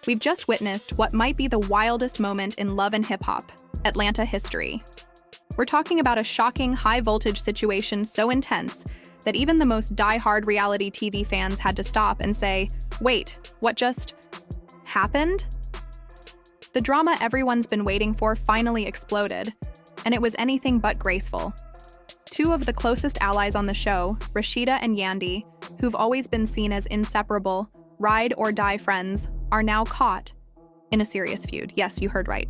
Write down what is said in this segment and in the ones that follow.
We've just witnessed what might be the wildest moment in love and hip-hop, Atlanta history. We're talking about a shocking, high-voltage situation so intense that even the most die-hard reality TV fans had to stop and say, wait, what just happened? The drama everyone's been waiting for finally exploded, and it was anything but graceful. Two of the closest allies on the show, Rasheeda and Yandy, who've always been seen as inseparable, ride-or-die friends, are now caught in a serious feud. Yes, you heard right.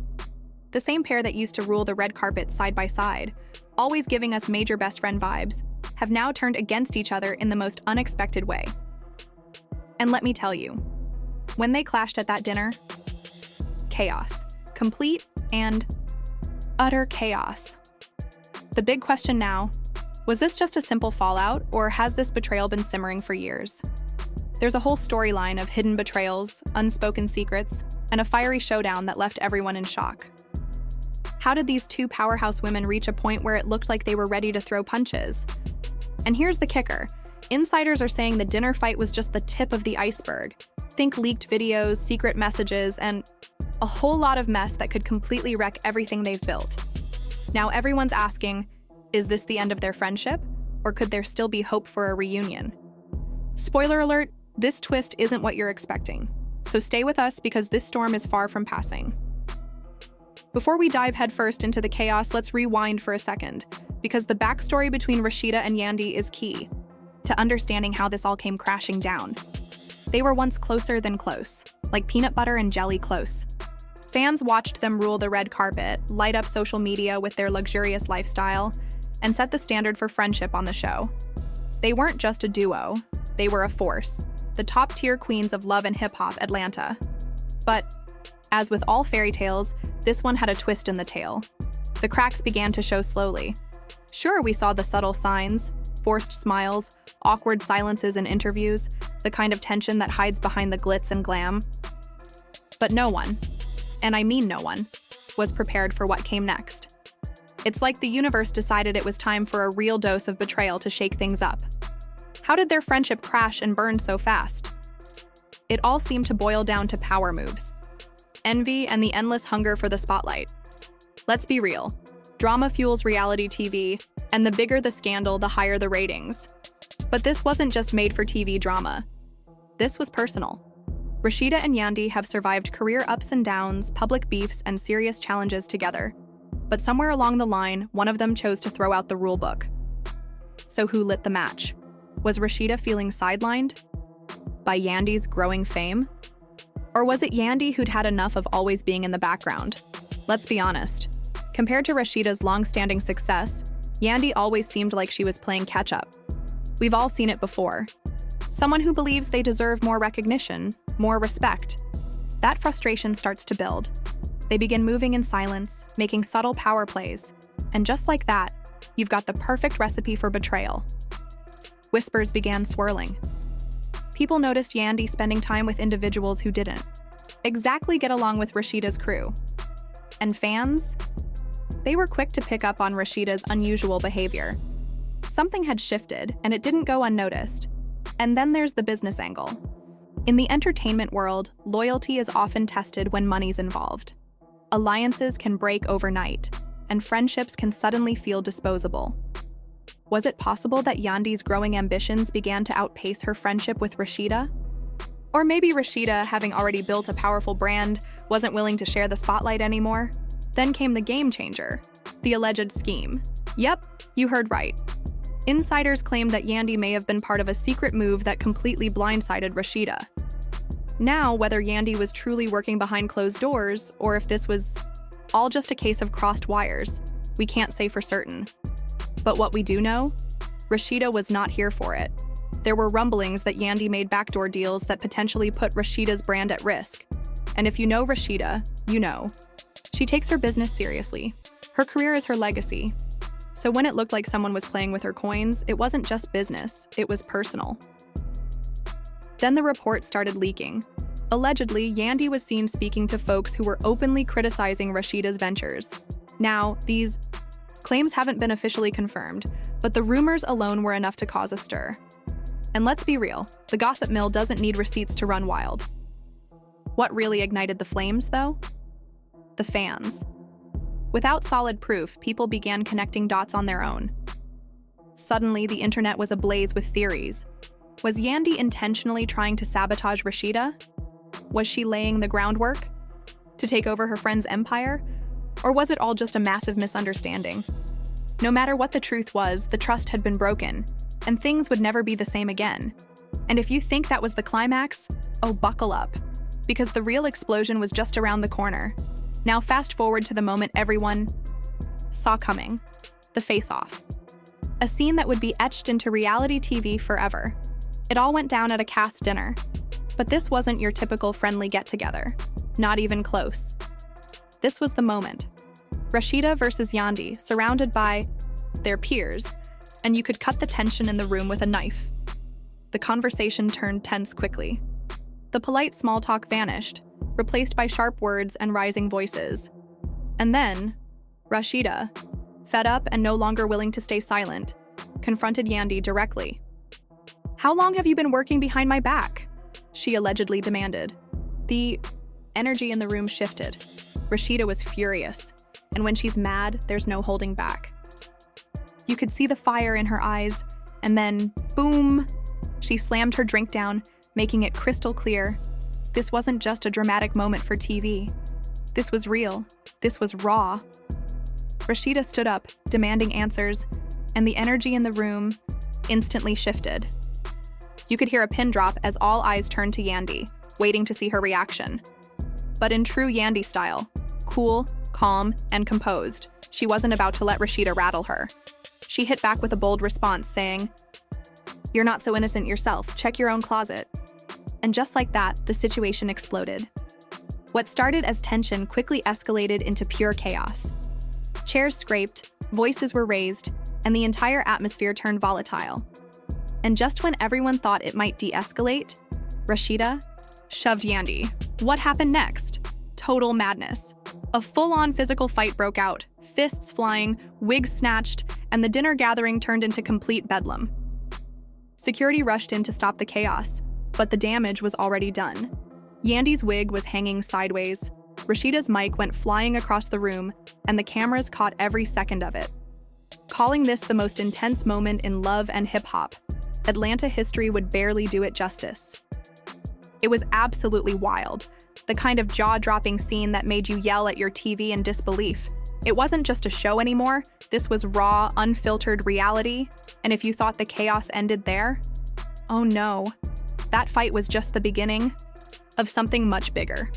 The same pair that used to rule the red carpet side by side, always giving us major best friend vibes, have now turned against each other in the most unexpected way. And let me tell you, when they clashed at that dinner, chaos. Complete and utter chaos. The big question now, was this just a simple fallout, or has this betrayal been simmering for years? There's a whole storyline of hidden betrayals, unspoken secrets, and a fiery showdown that left everyone in shock. How did these two powerhouse women reach a point where it looked like they were ready to throw punches? And here's the kicker. Insiders are saying the dinner fight was just the tip of the iceberg. Think leaked videos, secret messages, and a whole lot of mess that could completely wreck everything they've built. Now everyone's asking, is this the end of their friendship? Or could there still be hope for a reunion? Spoiler alert, this twist isn't what you're expecting. So stay with us because this storm is far from passing. Before we dive headfirst into the chaos, let's rewind for a second, because the backstory between Rasheeda and Yandy is key to understanding how this all came crashing down. They were once closer than close, like peanut butter and jelly close. Fans watched them rule the red carpet, light up social media with their luxurious lifestyle, and set the standard for friendship on the show. They weren't just a duo, they were a force, the top-tier queens of love and hip-hop Atlanta. But, as with all fairy tales, this one had a twist in the tale. The cracks began to show slowly. Sure, we saw the subtle signs, forced smiles, awkward silences in interviews, the kind of tension that hides behind the glitz and glam. But no one, and I mean no one, was prepared for what came next. It's like the universe decided it was time for a real dose of betrayal to shake things up. How did their friendship crash and burn so fast? It all seemed to boil down to power moves. Envy and the endless hunger for the spotlight. Let's be real. Drama fuels reality TV, and the bigger the scandal, the higher the ratings. But this wasn't just made-for-TV drama. This was personal. Rasheeda and Yandy have survived career ups and downs, public beefs, and serious challenges together. But somewhere along the line, one of them chose to throw out the rulebook. So who lit the match? Was Rasheeda feeling sidelined by Yandy's growing fame? Or was it Yandy who'd had enough of always being in the background? Let's be honest. Compared to Rasheeda's long-standing success, Yandy always seemed like she was playing catch-up. We've all seen it before. Someone who believes they deserve more recognition, more respect. That frustration starts to build. They begin moving in silence, making subtle power plays. And just like that, you've got the perfect recipe for betrayal. Whispers began swirling. People noticed Yandy spending time with individuals who didn't exactly get along with Rasheeda's crew. And fans? They were quick to pick up on Rasheeda's unusual behavior. Something had shifted, and it didn't go unnoticed. And then there's the business angle. In the entertainment world, loyalty is often tested when money's involved. Alliances can break overnight, and friendships can suddenly feel disposable. Was it possible that Yandy's growing ambitions began to outpace her friendship with Rasheeda? Or maybe Rasheeda, having already built a powerful brand, wasn't willing to share the spotlight anymore? Then came the game changer, the alleged scheme. Yep, you heard right. Insiders claim that Yandy may have been part of a secret move that completely blindsided Rasheeda. Now, whether Yandy was truly working behind closed doors, or if this was all just a case of crossed wires, we can't say for certain. But what we do know? Rasheeda was not here for it. There were rumblings that Yandy made backdoor deals that potentially put Rasheeda's brand at risk. And if you know Rasheeda, you know. She takes her business seriously. Her career is her legacy. So when it looked like someone was playing with her coins, it wasn't just business, it was personal. Then the reports started leaking. Allegedly, Yandy was seen speaking to folks who were openly criticizing Rasheeda's ventures. Now, these claims haven't been officially confirmed, but the rumors alone were enough to cause a stir. And let's be real, the gossip mill doesn't need receipts to run wild. What really ignited the flames, though? The fans. Without solid proof, people began connecting dots on their own. Suddenly, the internet was ablaze with theories. Was Yandy intentionally trying to sabotage Rasheeda? Was she laying the groundwork to take over her friend's empire? Or was it all just a massive misunderstanding? No matter what the truth was, the trust had been broken, and things would never be the same again. And if you think that was the climax, oh, buckle up, because the real explosion was just around the corner. Now fast forward to the moment everyone saw coming, the face-off. A scene that would be etched into reality TV forever. It all went down at a cast dinner. But this wasn't your typical friendly get-together. Not even close. This was the moment. Rasheeda versus Yandy, surrounded by their peers, and you could cut the tension in the room with a knife. The conversation turned tense quickly. The polite small talk vanished, replaced by sharp words and rising voices. And then, Rasheeda, fed up and no longer willing to stay silent, confronted Yandy directly. "How long have you been working behind my back?" she allegedly demanded. The energy in the room shifted. Rasheeda was furious, and when she's mad, there's no holding back. You could see the fire in her eyes, and then, boom, she slammed her drink down, making it crystal clear. This wasn't just a dramatic moment for TV. This was real. This was raw. Rasheeda stood up, demanding answers, and the energy in the room instantly shifted. You could hear a pin drop as all eyes turned to Yandy, waiting to see her reaction. But in true Yandy style, cool, calm, and composed, she wasn't about to let Rasheeda rattle her. She hit back with a bold response, saying, "You're not so innocent yourself. Check your own closet." And just like that, the situation exploded. What started as tension quickly escalated into pure chaos. Chairs scraped, voices were raised, and the entire atmosphere turned volatile. And just when everyone thought it might de-escalate, Rasheeda shoved Yandy. What happened next? Total madness. A full-on physical fight broke out, fists flying, wigs snatched, and the dinner gathering turned into complete bedlam. Security rushed in to stop the chaos, but the damage was already done. Yandy's wig was hanging sideways, Rasheeda's mic went flying across the room, and the cameras caught every second of it. Calling this the most intense moment in love and hip-hop, Atlanta history would barely do it justice. It was absolutely wild, the kind of jaw-dropping scene that made you yell at your TV in disbelief. It wasn't just a show anymore, this was raw, unfiltered reality, and if you thought the chaos ended there, oh no, that fight was just the beginning of something much bigger.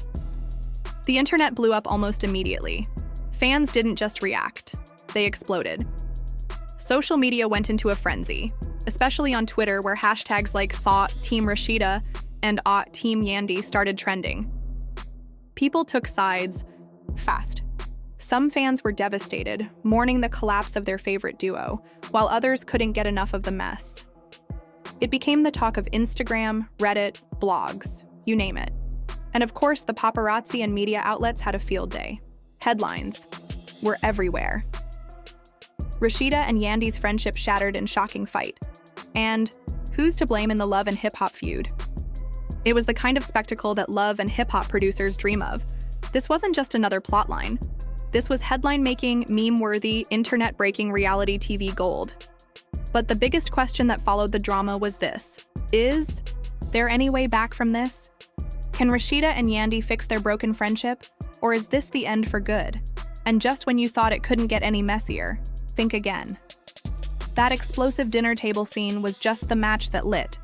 The internet blew up almost immediately. Fans didn't just react, they exploded. Social media went into a frenzy, especially on Twitter, where hashtags like #Team Rasheeda and #Team Yandy started trending. People took sides fast. Some fans were devastated, mourning the collapse of their favorite duo, while others couldn't get enough of the mess. It became the talk of Instagram, Reddit, blogs, you name it. And of course, the paparazzi and media outlets had a field day. Headlines were everywhere. Rasheeda and Yandy's friendship shattered in shocking fight. And who's to blame in the love and hip-hop feud? It was the kind of spectacle that love and hip-hop producers dream of. This wasn't just another plotline. This was headline-making, meme-worthy, internet-breaking reality TV gold. But the biggest question that followed the drama was this: is there any way back from this? Can Rasheeda and Yandy fix their broken friendship? Or is this the end for good? And just when you thought it couldn't get any messier, think again. That explosive dinner table scene was just the match that lit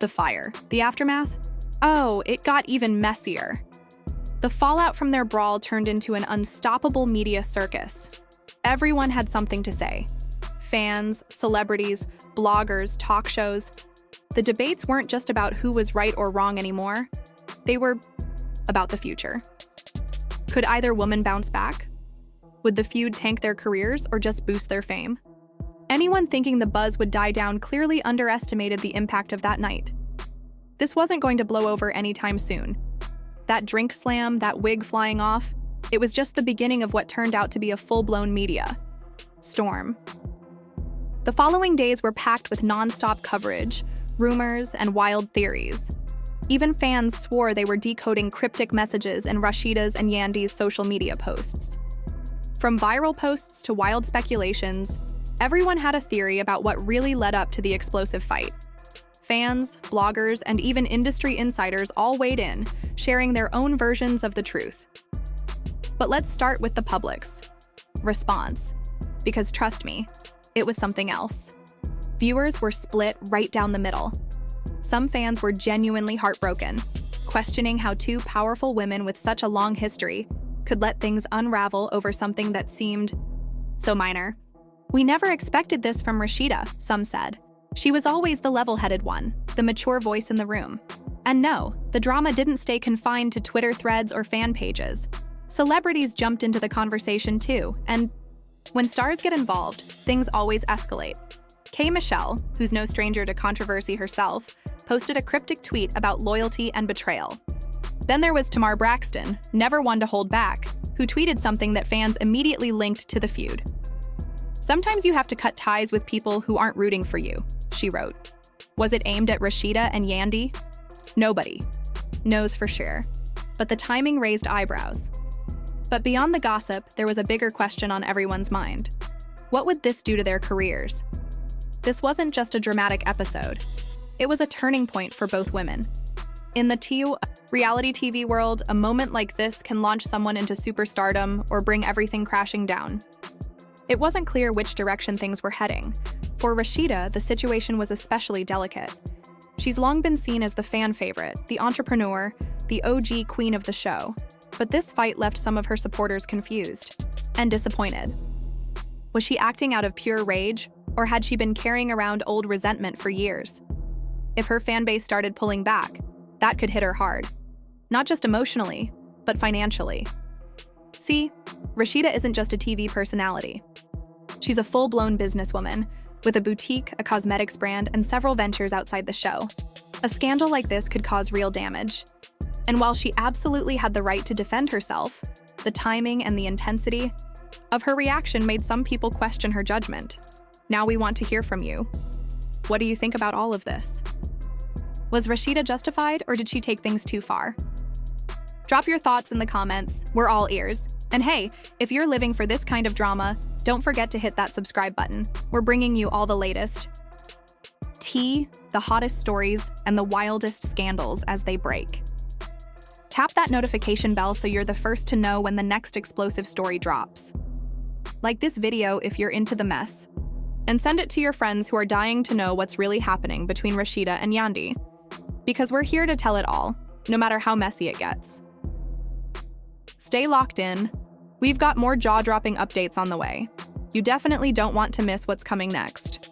the fire. The aftermath? Oh, it got even messier. The fallout from their brawl turned into an unstoppable media circus. Everyone had something to say. Fans, celebrities, bloggers, talk shows. The debates weren't just about who was right or wrong anymore. They were about the future. Could either woman bounce back? Would the feud tank their careers or just boost their fame? Anyone thinking the buzz would die down clearly underestimated the impact of that night. This wasn't going to blow over anytime soon. That drink slam, that wig flying off, it was just the beginning of what turned out to be a full-blown media storm. The following days were packed with non-stop coverage, rumors, and wild theories. Even fans swore they were decoding cryptic messages in Rasheeda's and Yandy's social media posts. From viral posts to wild speculations, everyone had a theory about what really led up to the explosive fight. Fans, bloggers, and even industry insiders all weighed in, sharing their own versions of the truth. But let's start with the public's response, because trust me, it was something else. Viewers were split right down the middle. Some fans were genuinely heartbroken, questioning how two powerful women with such a long history could let things unravel over something that seemed so minor. "We never expected this from Rasheeda," some said. "She was always the level-headed one, the mature voice in the room." And no, the drama didn't stay confined to Twitter threads or fan pages. Celebrities jumped into the conversation too, and when stars get involved, things always escalate. K. Michelle, who's no stranger to controversy herself, posted a cryptic tweet about loyalty and betrayal. Then there was Tamar Braxton, never one to hold back, who tweeted something that fans immediately linked to the feud. "Sometimes you have to cut ties with people who aren't rooting for you," she wrote. Was it aimed at Rasheeda and Yandy? Nobody knows for sure, but the timing raised eyebrows. But beyond the gossip, there was a bigger question on everyone's mind. What would this do to their careers? This wasn't just a dramatic episode. It was a turning point for both women. In the reality TV world, a moment like this can launch someone into superstardom or bring everything crashing down. It wasn't clear which direction things were heading. For Rasheeda, the situation was especially delicate. She's long been seen as the fan favorite, the entrepreneur, the OG queen of the show. But this fight left some of her supporters confused and disappointed. Was she acting out of pure rage, or had she been carrying around old resentment for years? If her fanbase started pulling back, that could hit her hard. Not just emotionally, but financially. See, Rasheeda isn't just a TV personality. She's a full-blown businesswoman, with a boutique, a cosmetics brand, and several ventures outside the show. A scandal like this could cause real damage. And while she absolutely had the right to defend herself, the timing and the intensity of her reaction made some people question her judgment. Now we want to hear from you. What do you think about all of this? Was Rasheeda justified, or did she take things too far? Drop your thoughts in the comments. We're all ears. And hey, if you're living for this kind of drama, don't forget to hit that subscribe button. We're bringing you all the latest tea, the hottest stories, and the wildest scandals as they break. Tap that notification bell so you're the first to know when the next explosive story drops. Like this video if you're into the mess, and send it to your friends who are dying to know what's really happening between Rasheeda and Yandy. Because we're here to tell it all, no matter how messy it gets. Stay locked in. We've got more jaw-dropping updates on the way. You definitely don't want to miss what's coming next.